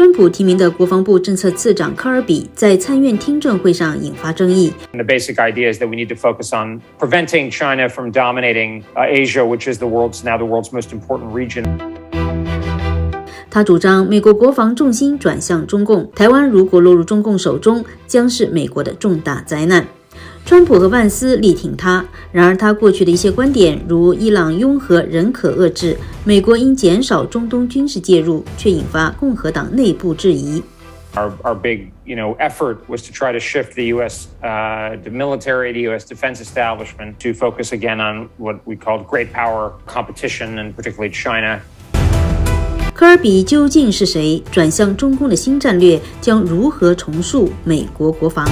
川普提名的国防部政策次长科尔比在参院听证会上引发争议。The basic idea is that we need to focus on preventing China from dominating Asia, which is now the world's most important region. 他主张美国国防重心转向中共，台湾如果落入中共手中，将是美国的重大灾难。川普和万斯力挺他，然而他过去的一些观点，如伊朗拥核仍可遏制，美国应减少中东军事介入，却引发共和党内部质疑。Our big, effort was to try to shift the U.S. The military, the U.S. defense establishment to focus again on what we called great power competition, and particularly China. 科尔比究竟是谁？转向中共的新战略将如何重塑美国国防？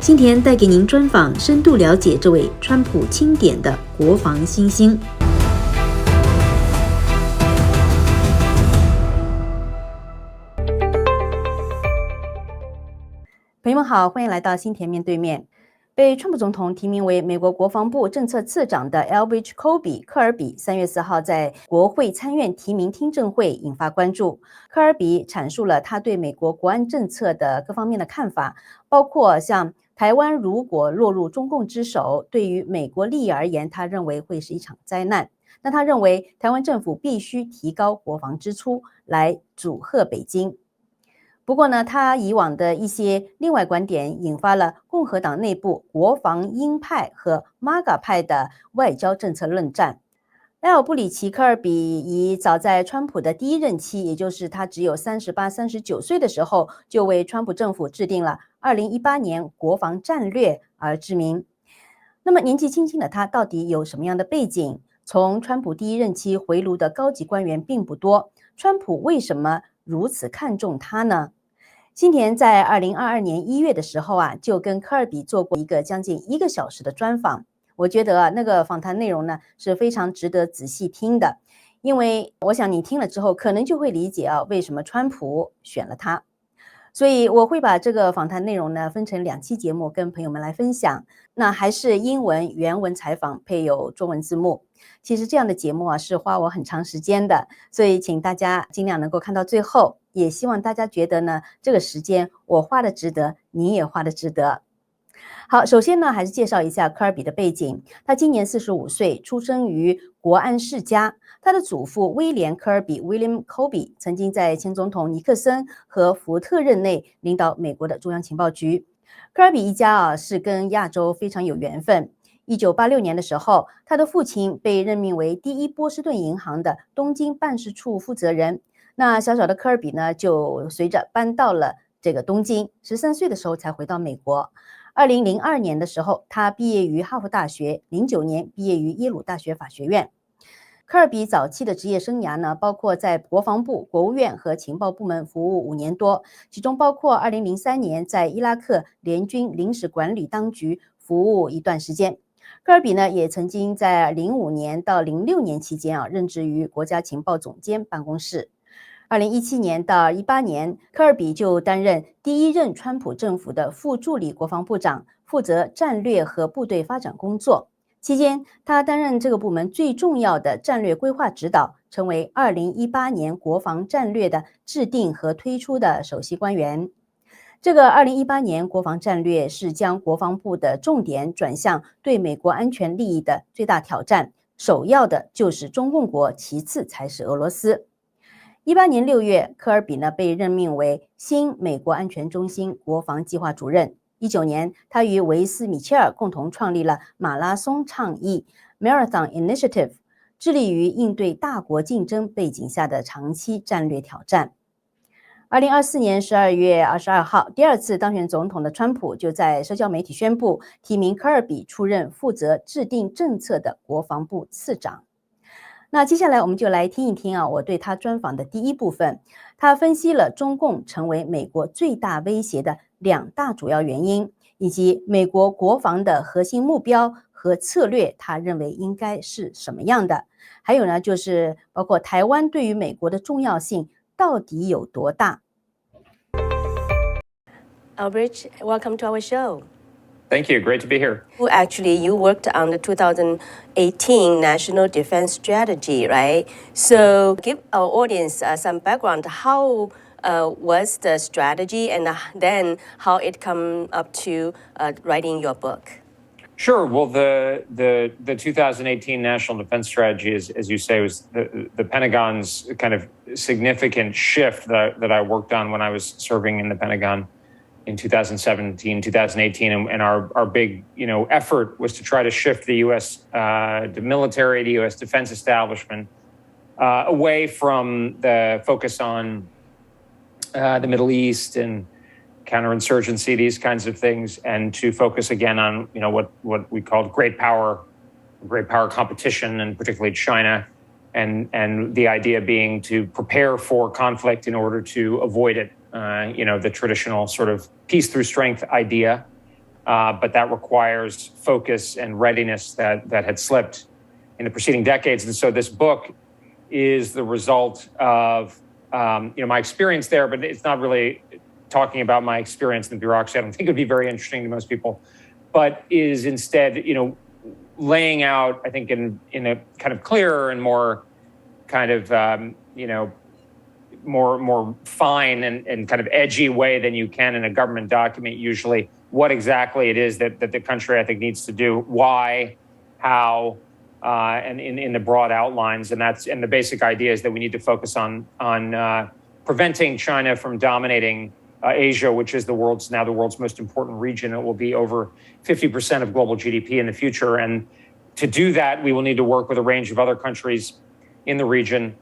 新田带给您专访，深度了解这位川普钦点的国防新星。朋友们好，欢迎来到新田面对面。被川普总统提名为美国国防部政策次长的 Elbridge Colby 科尔比3月4号在国会参院提名听证会引发关注。科尔比阐述了他对美国国安政策的各方面的看法，包括像台湾如果落入中共之手，对于美国利益而言，他认为会是一场灾难。那他认为台湾政府必须提高国防支出来阻吓北京。不过呢，他以往的一些另外观点引发了共和党内部国防鹰派和 MAGA 派的外交政策论战。埃尔布里奇科尔比以早在川普的第一任期，也就是他只有38、39岁的时候，就为川普政府制定了2018年国防战略而知名。那么年纪轻轻的他到底有什么样的背景？从川普第一任期回炉的高级官员并不多，川普为什么如此看重他呢？新田在2022年1月的时候就跟科尔比做过一个将近1个小时的专访。我觉得那个访谈内容呢是非常值得仔细听的，因为我想你听了之后可能就会理解为什么川普选了他。所以我会把这个访谈内容呢分成2期节目跟朋友们来分享。那还是英文原文采访配有中文字幕。其实这样的节目是花我很长时间的，所以请大家尽量能够看到最后，也希望大家觉得呢这个时间我花的值得，你也花的值得。好，首先呢还是介绍一下科尔比的背景。他今年45岁，出生于国安世家。他的祖父威廉科尔比 William Colby 曾经在前总统尼克森和福特任内领导美国的中央情报局。科尔比一家是跟亚洲非常有缘分。1986年的时候，他的父亲被任命为第一波士顿银行的东京办事处负责人。那小小的科尔比呢，就随着搬到了这个东京，13岁的时候才回到美国。2002年的时候，他毕业于哈佛大学，09年毕业于耶鲁大学法学院。科尔比早期的职业生涯呢，包括在国防部、国务院和情报部门服务5年多，其中包括2003年在伊拉克联军临时管理当局服务一段时间。科尔比呢，也曾经在05年到06年期间任职于国家情报总监办公室。2017年到18年，科尔比就担任第一任川普政府的副助理国防部长，负责战略和部队发展工作。期间，他担任这个部门最重要的战略规划指导，成为2018年国防战略的制定和推出的首席官员。这个2018年国防战略是将国防部的重点转向对美国安全利益的最大挑战，首要的就是中共国，其次才是俄罗斯。18年6月，科尔比呢被任命为新美国安全中心国防计划主任。19年，他与维斯·米切尔共同创立了马拉松倡议 Marathon Initiative， 致力于应对大国竞争背景下的长期战略挑战。2024年12月22号，第2次当选总统的川普就在社交媒体宣布提名科尔比出任负责制定政策的国防部次长。那接下来我们就来听一听我对他专访的第一部分。他分析了中共成为美国最大威胁的2大主要原因，以及美国国防的核心目标和策略，他认为应该是什么样的。还有呢，就是包括台湾对于美国的重要性到底有多大。Elbridge, welcome to our show. Thank you. Great to be here. Well, actually, you worked on the 2018 National Defense Strategy, right? So give our audience some background. How was the strategy, and then how it come up to writing your book? Sure. Well, the 2018 National Defense Strategy, as you say, was the Pentagon's kind of significant shift that I worked on when I was serving in the Pentagon in 2017, 2018, and our big effort was to try to shift the U.S. The military, the U.S. defense establishment away from the focus on the Middle East and counterinsurgency, these kinds of things, and to focus again on what we called great power competition, and particularly China, and the idea being to prepare for conflict in order to avoid it. The traditional sort of peace through strength idea, but that requires focus and readiness that had slipped in the preceding decades. And so this book is the result of my experience there, but it's not really talking about my experience in the bureaucracy. I don't think it would be very interesting to most people, but is instead, laying out, I think, in a kind of clearer and more kind of, more fine and kind of edgy way than you can in a government document usually, what exactly it is that the country, I think, needs to do, why, how, and in the broad outlines. And the basic idea is that we need to focus on preventing China from dominating Asia, which is now the world's most important region. It will be over 50% of global GDP in the future. And to do that, we will need to work with a range of other countries in the region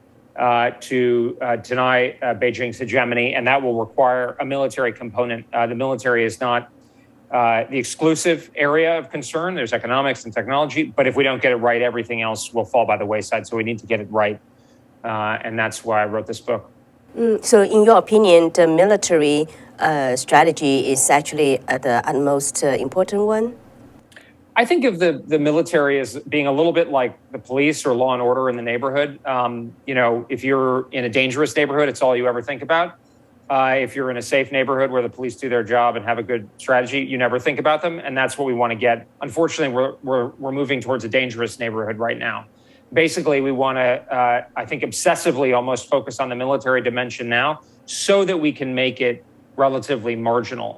to deny Beijing's hegemony, and that will require a military component. The military is not the exclusive area of concern. There's economics and technology, but if we don't get it right, everything else will fall by the wayside. So we need to get it right, and that's why I wrote this book. So in your opinion, the military strategy is actually the utmost important one? I think of the military as being a little bit like the police or law and order in the neighborhood. If you're in a dangerous neighborhood, it's all you ever think about. If you're in a safe neighborhood where the police do their job and have a good strategy, you never think about them. And that's what we want to get. Unfortunately, we're moving towards a dangerous neighborhood right now. Basically, we want to, I think, obsessively almost focus on the military dimension now so that we can make it relatively marginal.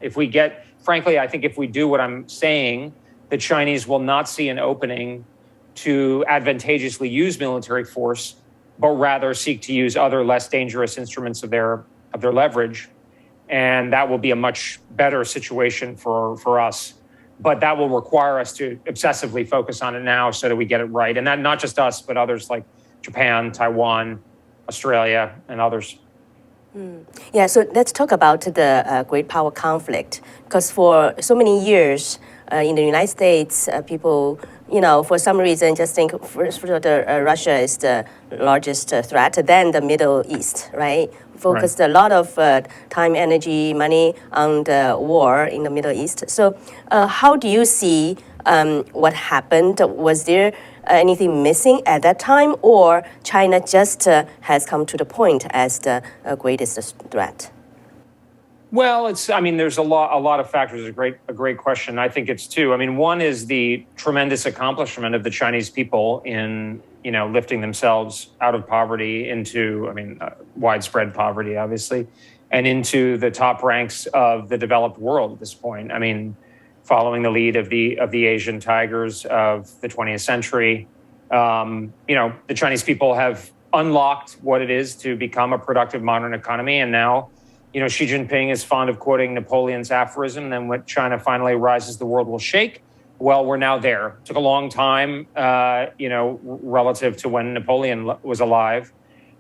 Frankly, I think if we do what I'm saying, the Chinese will not see an opening to advantageously use military force, but rather seek to use other less dangerous instruments of their leverage. And that will be a much better situation for us. But that will require us to obsessively focus on it now so that we get it right. And that not just us, but others like Japan, Taiwan, Australia, and others. Yeah, so let's talk about the great power conflict. Because for so many years in the United States, people, for some reason just think Russia is the largest threat, then the Middle East, right? Focused a lot of time, energy, money on the war in the Middle East. So how do you see what happened? Was there anything missing at that time, or China just has come to the point as the greatest threat? Well, there's a lot of factors. A great question. I think it's two. One is the tremendous accomplishment of the Chinese people in lifting themselves out of poverty into, widespread poverty, obviously, and into the top ranks of the developed world at this point. Following the lead of the Asian tigers of the 20th century, the Chinese people have unlocked what it is to become a productive modern economy, and now, Xi Jinping is fond of quoting Napoleon's aphorism, "Then when China finally rises, the world will shake." Well, we're now there. It took a long time, relative to when Napoleon was alive,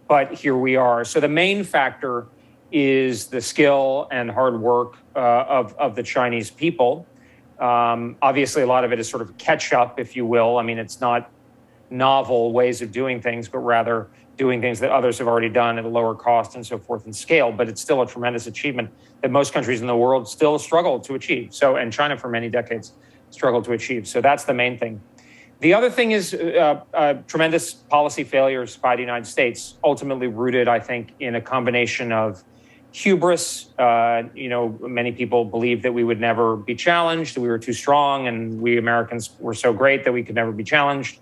but here we are. So the main factor is the skill and hard work of the Chinese people. Obviously, a lot of it is sort of catch up, if you will. It's not novel ways of doing things, but rather doing things that others have already done at a lower cost and so forth and scale. But it's still a tremendous achievement that most countries in the world still struggle to achieve. And China for many decades struggled to achieve. So that's the main thing. The other thing is tremendous policy failures by the United States, ultimately rooted, I think, in a combination of hubris. Many people believed that we would never be challenged, that we were too strong, and we Americans were so great that we could never be challenged.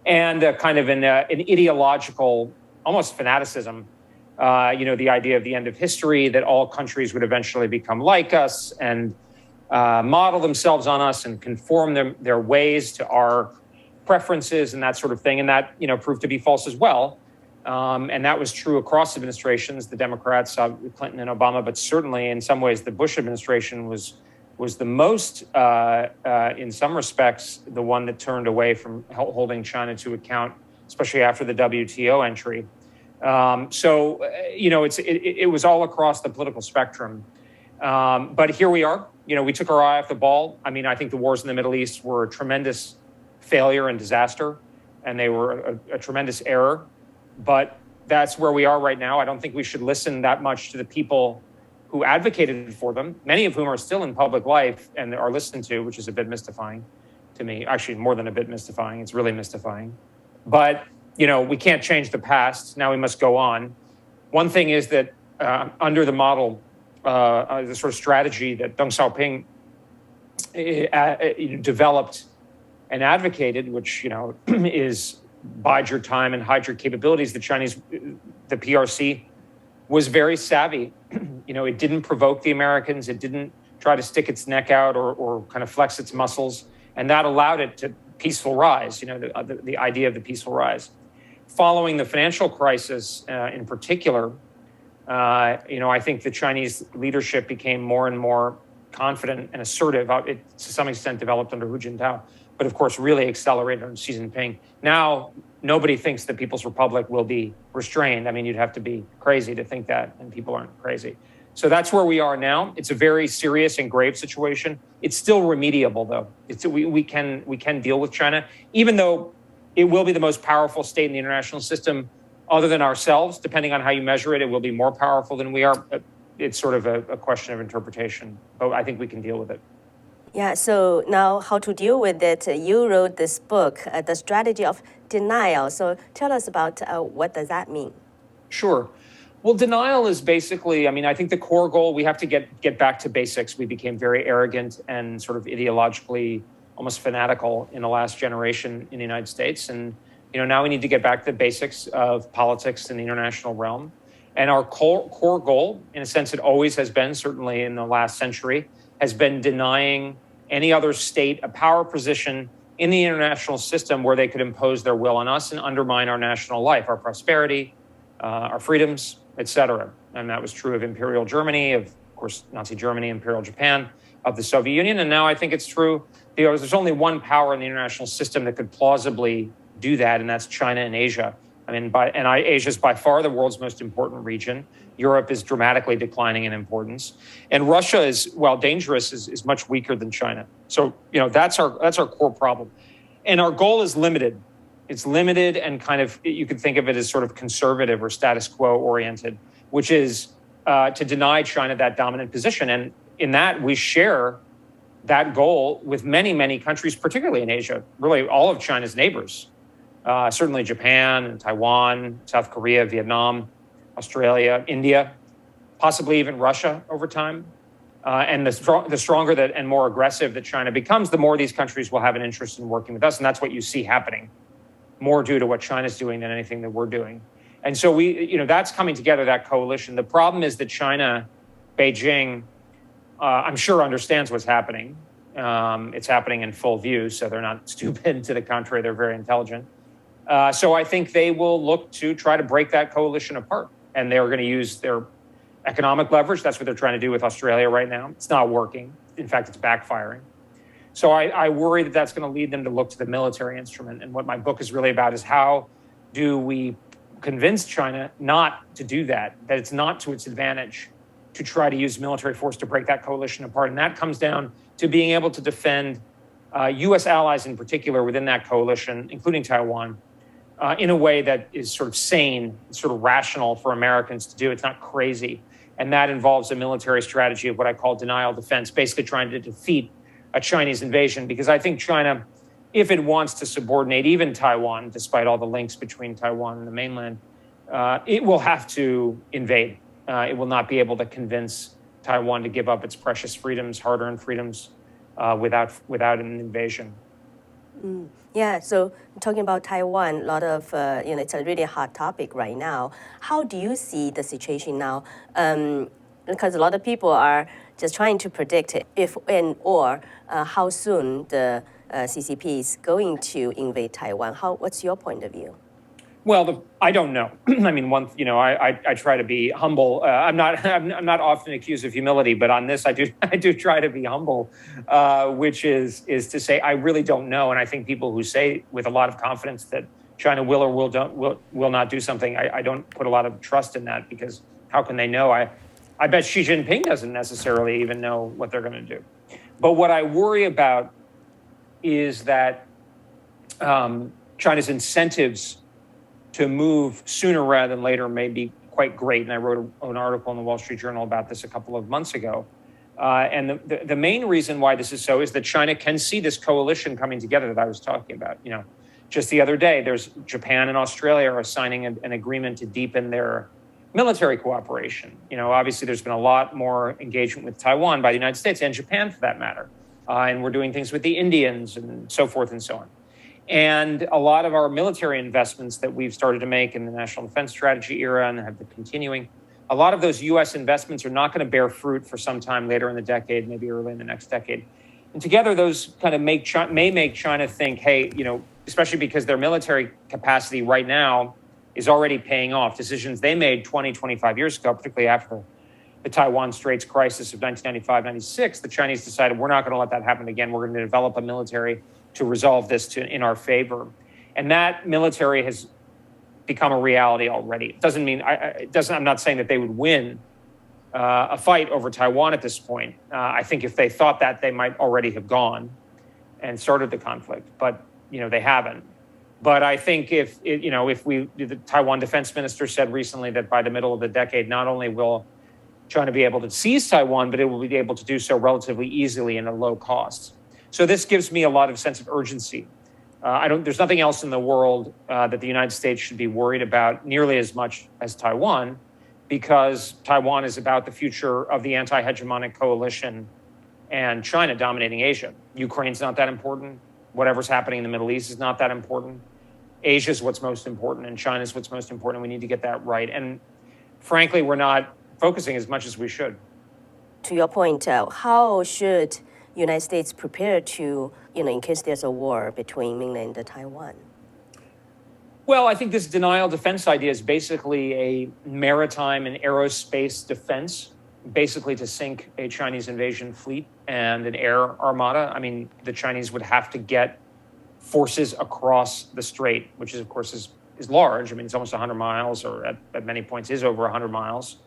And kind of an ideological, almost fanaticism, the idea of the end of history, that all countries would eventually become like us and model themselves on us and conform their ways to our preferences and that sort of thing. And that, proved to be false as well. And that was true across administrations, the Democrats, Clinton and Obama, but certainly in some ways the Bush administration was the most, in some respects, the one that turned away from holding China to account, especially after the WTO entry. It was all across the political spectrum. But here we are. We took our eye off the ball. I mean, I think the wars in the Middle East were a tremendous failure and disaster, and they were a tremendous error. But that's where we are right now. I don't think we should listen that much to the people who advocated for them, many of whom are still in public life and are listened to, which is a bit mystifying to me. Actually, more than a bit mystifying. It's really mystifying. But, we can't change the past. Now we must go on. One thing is that under the model, the sort of strategy that Deng Xiaoping developed and advocated, which, is bide your time and hide your capabilities, the PRC was very savvy. It didn't provoke the Americans. It didn't try to stick its neck out or kind of flex its muscles. And that allowed it to peaceful rise, the idea of the peaceful rise. Following the financial crisis in particular, I think the Chinese leadership became more and more confident and assertive. It, to some extent, developed under Hu Jintao, but of course really accelerated under Xi Jinping. Now, nobody thinks the People's Republic will be restrained. I mean, you'd have to be crazy to think that, and people aren't crazy. So that's where we are now. It's a very serious and grave situation. It's still remediable, though. We can deal with China, even though it will be the most powerful state in the international system other than ourselves. Depending on how you measure it, it will be more powerful than we are. It's sort of a question of interpretation, but I think we can deal with it. Yeah, so now how to deal with it? You wrote this book, The Strategy of Denial. So tell us about what does that mean? Sure. Well, denial is basically, I think the core goal, we have to get back to basics. We became very arrogant and sort of ideologically almost fanatical in the last generation in the United States. And, now we need to get back to the basics of politics in the international realm. And our core goal, in a sense, it always has been, certainly in the last century, has been denying any other state a power position in the international system where they could impose their will on us and undermine our national life, our prosperity, our freedoms, etc. And that was true of Imperial Germany, of course, Nazi Germany, Imperial Japan, of the Soviet Union. And now I think it's true. There's only one power in the international system that could plausibly do that, and that's China and Asia. Asia is by far the world's most important region. Europe is dramatically declining in importance. And Russia is, while dangerous, is much weaker than China. So, that's our core problem. And our goal is limited. It's limited and kind of, you could think of it as sort of conservative or status quo oriented, which is to deny China that dominant position. And in that, we share that goal with many, many countries, particularly in Asia, really all of China's neighbors. Certainly Japan and Taiwan, South Korea, Vietnam, Australia, India, possibly even Russia over time. And the stronger that and more aggressive that China becomes, the more these countries will have an interest in working with us. And that's what you see happening, more due to what China's doing than anything that we're doing. And so that's coming together, that coalition. The problem is that China, Beijing, I'm sure understands what's happening. It's happening in full view, so they're not stupid. To the contrary, they're very intelligent. So I think they will look to try to break that coalition apart. And they're going to use their economic leverage. That's what they're trying to do with Australia right now. It's not working. In fact, it's backfiring. So I worry that that's going to lead them to look to the military instrument. And what my book is really about is how do we convince China not to do that it's not to its advantage to try to use military force to break that coalition apart. And that comes down to being able to defend U.S. allies in particular within that coalition, including Taiwan, in a way that is sort of sane, sort of rational for Americans to do. It's not crazy. And that involves a military strategy of what I call denial defense, basically trying to defeat a Chinese invasion. Because I think China, if it wants to subordinate even Taiwan, despite all the links between Taiwan and the mainland, it will have to invade. it will not be able to convince Taiwan to give up its precious freedoms, hard-earned freedoms, without an invasion. Yeah, so talking about Taiwan, a lot of, it's a really hot topic right now. How do you see the situation now? Because a lot of people are just trying to predict if and or how soon the CCP is going to invade Taiwan. What's your point of view? Well, I don't know. I mean, I try to be humble. I'm not often accused of humility, but on this, I do try to be humble, which is to say I really don't know. And I think people who say with a lot of confidence that China will or will not do something, I don't put a lot of trust in that, because how can they know? I bet Xi Jinping doesn't necessarily even know what they're going to do. But what I worry about is that China's incentives to move sooner rather than later may be quite great. And I wrote an article in the Wall Street Journal about this a couple of months ago. And the main reason why this is so is that China can see this coalition coming together that I was talking about. Just the other day, there's Japan and Australia are signing an agreement to deepen their military cooperation. Obviously there's been a lot more engagement with Taiwan by the United States and Japan for that matter. And we're doing things with the Indians and so forth and so on. And a lot of our military investments that we've started to make in the National Defense Strategy era and have been continuing, a lot of those U.S. investments are not going to bear fruit for some time later in the decade, maybe early in the next decade. And together, those kind of may make China think, hey, especially because their military capacity right now is already paying off. Decisions they made 20, 25 years ago, particularly after the Taiwan Straits crisis of 1995-96, the Chinese decided we're not going to let that happen again. We're going to develop a military to resolve this in our favor. And that military has become a reality already. It doesn't mean, I'm not saying that they would win a fight over Taiwan at this point. I think if they thought that, they might already have gone and started the conflict, but they haven't. But I think the Taiwan defense minister said recently that by the middle of the decade, not only will China be able to seize Taiwan, but it will be able to do so relatively easily and at low cost. So this gives me a lot of sense of urgency. There's nothing else in the world that the United States should be worried about nearly as much as Taiwan, because Taiwan is about the future of the anti-hegemonic coalition and China dominating Asia. Ukraine's not that important. Whatever's happening in the Middle East is not that important. Asia is what's most important, and China is what's most important. We need to get that right. And frankly, we're not focusing as much as we should. To your point, how should United States prepare to, in case there's a war between mainland and Taiwan? Well, I think this denial defense idea is basically a maritime and aerospace defense, basically to sink a Chinese invasion fleet and an air armada. I mean, the Chinese would have to get forces across the strait, which is, of course, is large. I mean, it's almost 100 miles, or at many points is over 100 miles.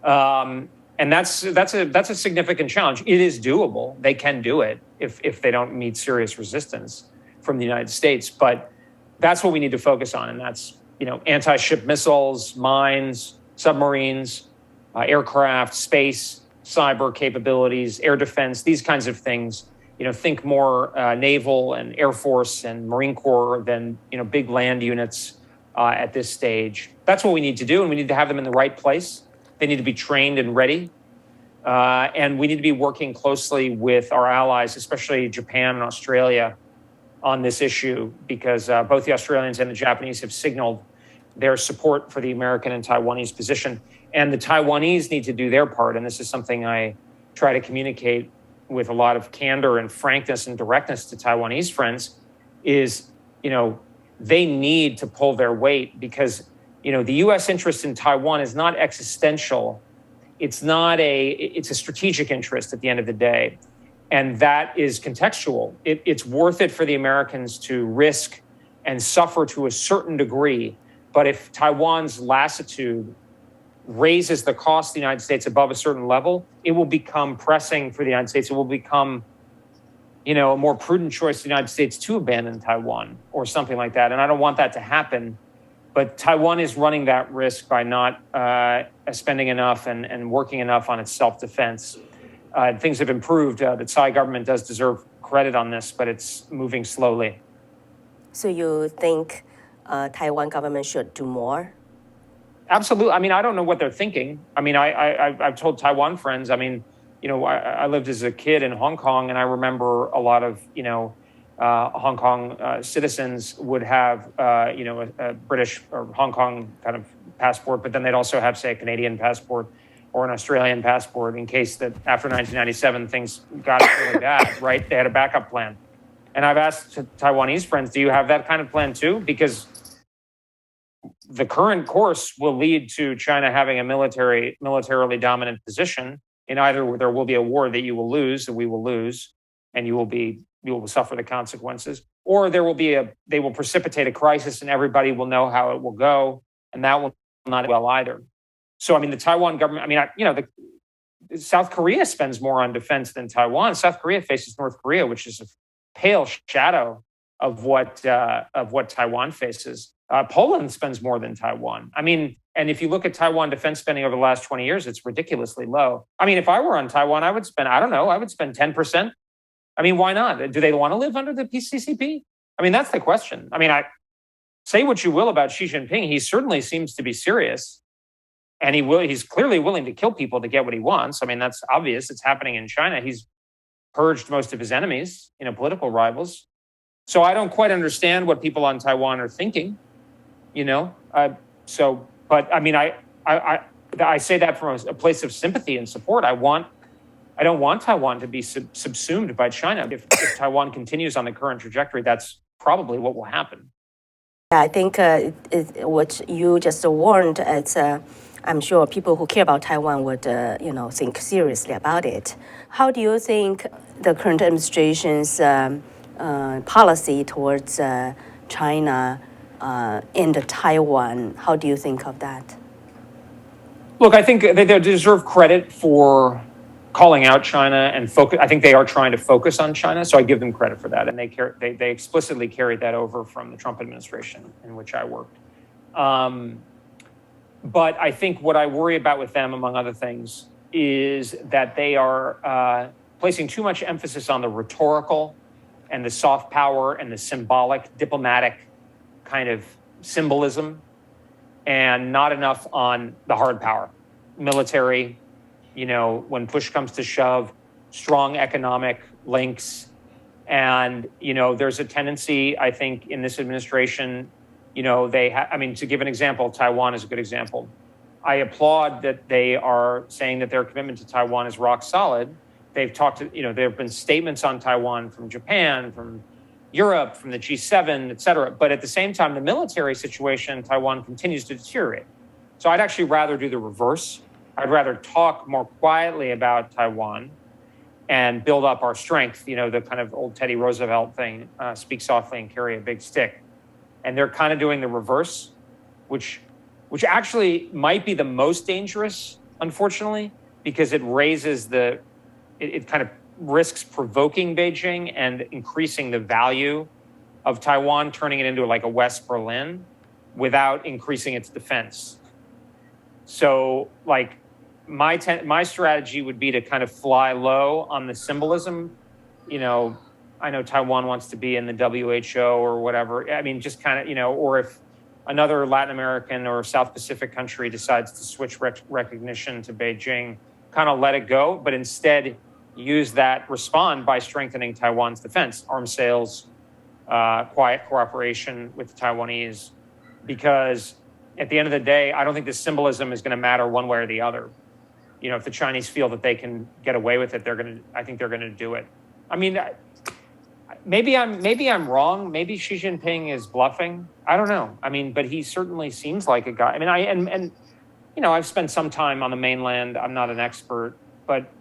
And that's a significant challenge. It is doable. They can do it if they don't meet serious resistance from the United States. But that's what we need to focus on. And that's, anti-ship missiles, mines, submarines, aircraft, space, cyber capabilities, air defense, these kinds of things. Think more naval and Air Force and Marine Corps than, big land units at this stage. That's what we need to do. And we need to have them in the right place. They need to be trained and ready. And we need to be working closely with our allies, especially Japan and Australia, on this issue, because both the Australians and the Japanese have signaled their support for the American and Taiwanese position. And the Taiwanese need to do their part. And this is something I try to communicate with a lot of candor and frankness and directness to Taiwanese friends, is, they need to pull their weight, because the U.S. interest in Taiwan is not existential. It's a strategic interest at the end of the day. And that is contextual. It's worth it for the Americans to risk and suffer to a certain degree. But if Taiwan's lassitude raises the cost of the United States above a certain level, it will become pressing for the United States. It will become, a more prudent choice for the United States to abandon Taiwan or something like that. And I don't want that to happen. But Taiwan is running that risk by not spending enough and working enough on its self-defense. Things have improved. The Tsai government does deserve credit on this, but it's moving slowly. So you think Taiwan government should do more? Absolutely. I mean, I don't know what they're thinking. I mean, I've told Taiwan friends, I mean, I lived as a kid in Hong Kong, and I remember a lot of, Hong Kong citizens would have, a British or Hong Kong kind of passport, but then they'd also have, say, a Canadian passport or an Australian passport in case that after 1997 things got really bad, right? They had a backup plan. And I've asked Taiwanese friends, do you have that kind of plan too? Because the current course will lead to China having a militarily dominant position. In either there will be a war that you will lose, that we will lose, and you will suffer the consequences, or they will precipitate a crisis and everybody will know how it will go, and that will not go well either. So, I mean, the Taiwan government, South Korea spends more on defense than Taiwan. South Korea faces North Korea, which is a pale shadow of what Taiwan faces. Poland spends more than Taiwan. I mean, and if you look at Taiwan defense spending over the last 20 years, it's ridiculously low. I mean, if I were on Taiwan, I would spend 10%. I mean, why not? Do they want to live under the PCCP? I mean, that's the question. I mean, say what you will about Xi Jinping. He certainly seems to be serious. And he's clearly willing to kill people to get what he wants. I mean, that's obvious. It's happening in China. He's purged most of his enemies, political rivals. So I don't quite understand what people on Taiwan are thinking, But I mean, I say that from a place of sympathy and support. I don't want Taiwan to be subsumed by China. If Taiwan continues on the current trajectory, that's probably what will happen. I think what you just warned, I'm sure people who care about Taiwan would, think seriously about it. How do you think the current administration's policy towards China and Taiwan, how do you think of that? Look, I think they deserve credit for calling out China and focus. I think they are trying to focus on China, so I give them credit for that. And they explicitly carried that over from the Trump administration in which I worked. But I think what I worry about with them, among other things, is that they are placing too much emphasis on the rhetorical and the soft power and the symbolic, diplomatic kind of symbolism, and not enough on the hard power, military, when push comes to shove, strong economic links. And, there's a tendency, I think, in this administration, to give an example, Taiwan is a good example. I applaud that they are saying that their commitment to Taiwan is rock solid. They've there have been statements on Taiwan from Japan, from Europe, from the G7, et cetera. But at the same time, the military situation in Taiwan continues to deteriorate. So I'd actually rather do the reverse. I'd rather talk more quietly about Taiwan and build up our strength, the kind of old Teddy Roosevelt thing, speak softly and carry a big stick. And they're kind of doing the reverse, which actually might be the most dangerous, unfortunately, because it raises it kind of risks provoking Beijing and increasing the value of Taiwan, turning it into like a West Berlin without increasing its defense. So like my strategy would be to kind of fly low on the symbolism. I know Taiwan wants to be in the WHO or whatever. I mean, just kind of, or if another Latin American or South Pacific country decides to switch recognition to Beijing, kind of let it go, but instead respond by strengthening Taiwan's defense, arms sales, quiet cooperation with the Taiwanese, because at the end of the day, I don't think the symbolism is going to matter one way or the other. If the Chinese feel that they can get away with it, I think they're going to do it. I mean, maybe I'm wrong. Maybe Xi Jinping is bluffing. I don't know. I mean, but he certainly seems like a guy. I mean, I've spent some time on the mainland. I'm not an expert, but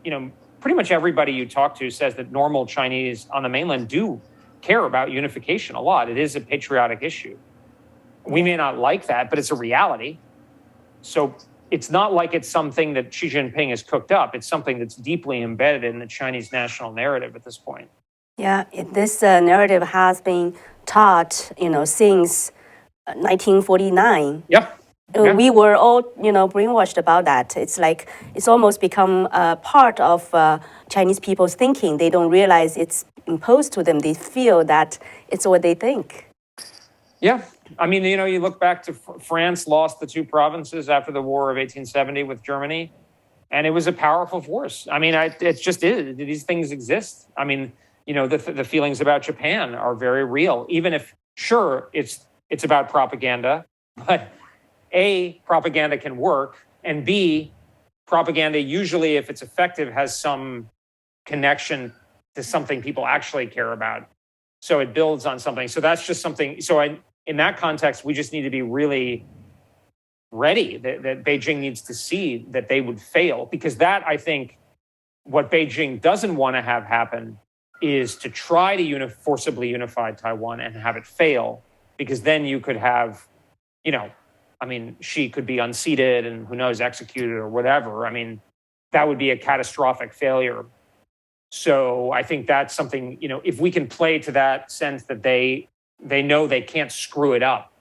pretty much everybody you talk to says that normal Chinese on the mainland do care about unification a lot. It is a patriotic issue. We may not like that, but it's a reality. So it's not like it's something that Xi Jinping has cooked up. It's something that's deeply embedded in the Chinese national narrative at this point. Yeah, this narrative has been taught, since 1949. Yeah. Yeah. We were all, brainwashed about that. It's like it's almost become a part of Chinese people's thinking. They don't realize it's imposed to them. They feel that it's what they think. Yeah. I mean, you look back to France lost the 2 provinces after the War of 1870 with Germany, and it was a powerful force. I mean, it just is. These things exist. I mean, the feelings about Japan are very real, even if, sure, it's about propaganda, but A, propaganda can work, and B, propaganda usually, if it's effective, has some connection to something people actually care about. So it builds on something. So that's just something. So in that context, we just need to be really ready that Beijing needs to see that they would fail, because that, I think, what Beijing doesn't want to have happen is to try to forcibly unify Taiwan and have it fail, because then you could have, Xi could be unseated and who knows, executed or whatever. I mean, that would be a catastrophic failure. So I think that's something, if we can play to that sense that they know they can't screw it up,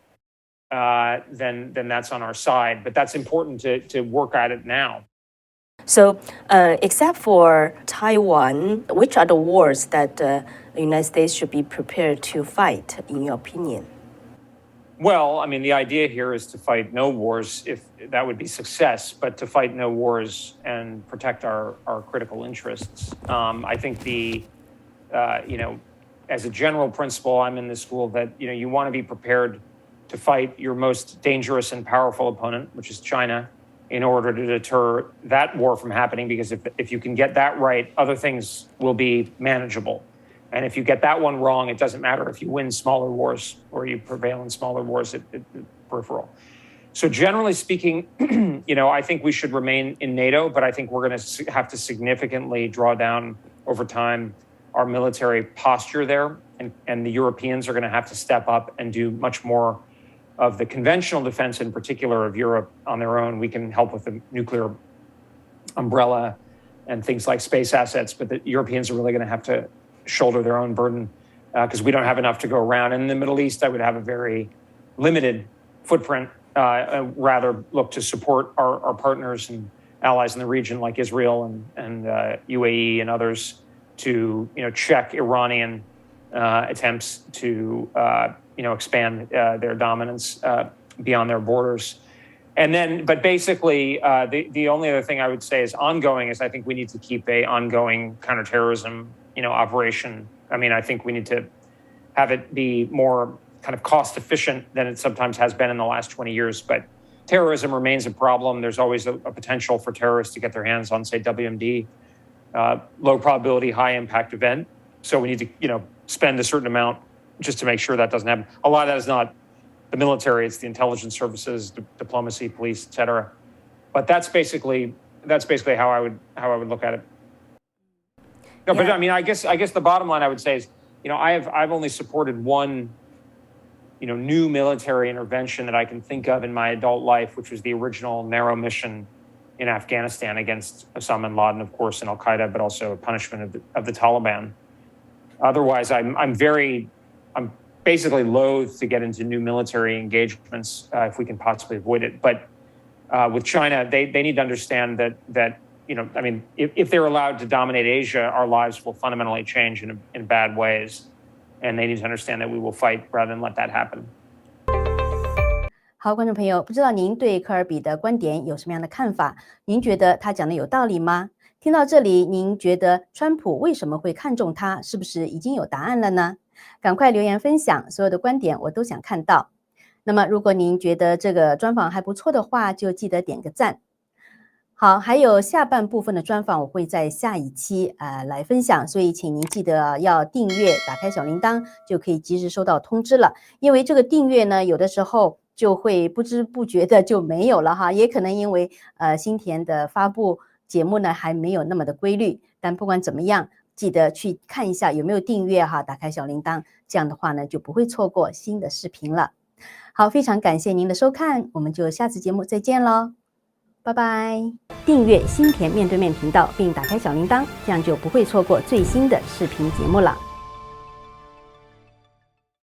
then that's on our side. But that's important to work at it now. So, except for Taiwan, which are the wars that the United States should be prepared to fight, in your opinion? Well, I mean, the idea here is to fight no wars, if that would be success, but to fight no wars and protect our critical interests. I think as a general principle, I'm in the school that, you want to be prepared to fight your most dangerous and powerful opponent, which is China, in order to deter that war from happening, because if you can get that right, other things will be manageable. And if you get that one wrong, it doesn't matter if you win smaller wars or you prevail in smaller wars at peripheral. So generally speaking, I think we should remain in NATO, but I think we're going to have to significantly draw down over time our military posture there. And the Europeans are going to have to step up and do much more of the conventional defense, in particular of Europe, on their own. We can help with the nuclear umbrella and things like space assets, but the Europeans are really going to have to shoulder their own burden because we don't have enough to go around. And in the Middle East, I would have a very limited footprint, rather look to support our partners and allies in the region like Israel and UAE and others to check Iranian attempts to expand their dominance beyond their borders. And then, but basically, the only other thing I would say is ongoing is I think we need to keep a ongoing counterterrorism operation. I mean, I think we need to have it be more kind of cost efficient than it sometimes has been in the last 20 years. But terrorism remains a problem. There's always a potential for terrorists to get their hands on, say, WMD, low probability, high impact event. So we need to, spend a certain amount just to make sure that doesn't happen. A lot of that is not the military; it's the intelligence services, diplomacy, police, et cetera. But that's basically how I would look at it. No, but I mean, I guess the bottom line I would say is, I've only supported one, new military intervention that I can think of in my adult life, which was the original narrow mission in Afghanistan against Osama bin Laden, of course, and Al Qaeda, but also a punishment of the Taliban. Otherwise, I'm basically loath to get into new military engagements if we can possibly avoid it. But with China, they need to understand that. If they're allowed to dominate Asia, our lives will fundamentally change in bad ways. And they need to understand that we will fight rather than let that happen. 好，观众朋友，不知道您对科尔比的观点有什么样的看法？您觉得他讲的有道理吗？听到这里，您觉得川普为什么会看中他？是不是已经有答案了呢？赶快留言分享，所有的观点我都想看到。那么，如果您觉得这个专访还不错的话，就记得点个赞。好，还有下半部分的专访我会在下一期来分享，所以请您记得要订阅，打开小铃铛就可以及时收到通知了。因为这个订阅呢，有的时候就会不知不觉的就没有了哈，也可能因为新田的发布节目呢还没有那么的规律，但不管怎么样，记得去看一下有没有订阅哈，打开小铃铛，这样的话呢就不会错过新的视频了。好，非常感谢您的收看，我们就下次节目再见咯。拜拜！订阅新田面对面频道，并打开小铃铛，这样就不会错过最新的视频节目了。